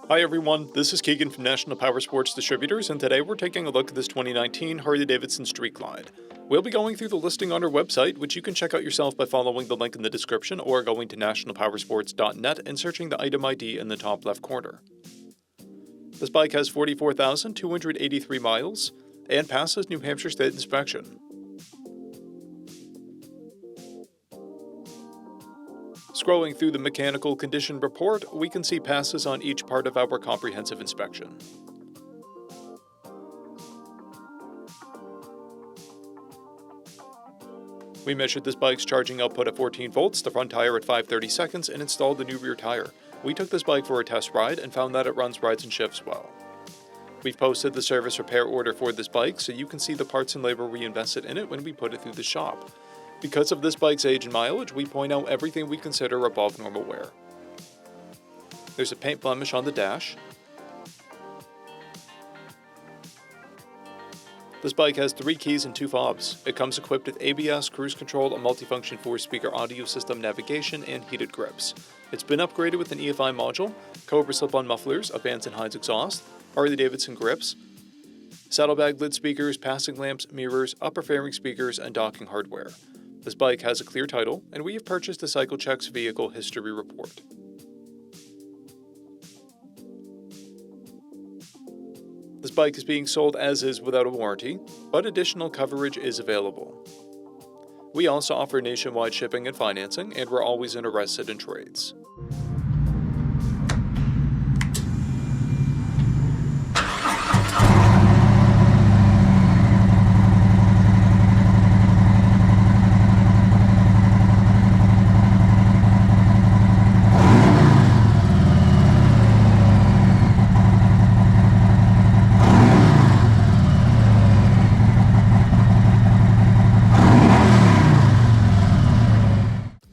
Hi everyone, this is Keegan from National Powersports Distributors, and today we're taking a look at this 2019 Harley-Davidson Street Glide. We'll be going through the listing on our website, which you can check out yourself by following the link in the description or going to nationalpowersports.net and searching the item ID in the top left corner. This bike has 44,283 miles and passes New Hampshire State inspection. Scrolling through the mechanical condition report, we can see passes on each part of our comprehensive inspection. We measured this bike's charging output at 14 volts, the front tire at 5/30 seconds, and installed the new rear tire. We took this bike for a test ride and found that it runs, rides, and shifts well. We've posted the service repair order for this bike so you can see the parts and labor we invested in it when we put it through the shop. Because of this bike's age and mileage, we point out everything we consider above normal wear. There's a paint blemish on the dash. This bike has 3 keys and 2 fobs. It comes equipped with ABS, cruise control, a multifunction 4-speaker audio system, navigation, and heated grips. It's been upgraded with an EFI module, Cobra slip-on mufflers, a Vance & Hines exhaust, Harley-Davidson grips, saddlebag lid speakers, passing lamps, mirrors, upper fairing speakers, and docking hardware. This bike has a clear title, and we have purchased the CycleCheck's vehicle history report. This bike is being sold as is without a warranty, but additional coverage is available. We also offer nationwide shipping and financing, and we're always interested in trades.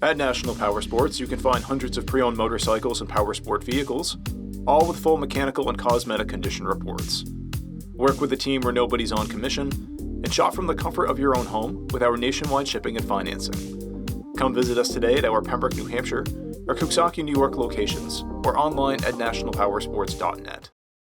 At National Powersports, you can find hundreds of pre-owned motorcycles and powersport vehicles, all with full mechanical and cosmetic condition reports. Work with a team where nobody's on commission, and shop from the comfort of your own home with our nationwide shipping and financing. Come visit us today at our Pembroke, New Hampshire, or Coxsackie, New York locations, or online at nationalpowersports.net.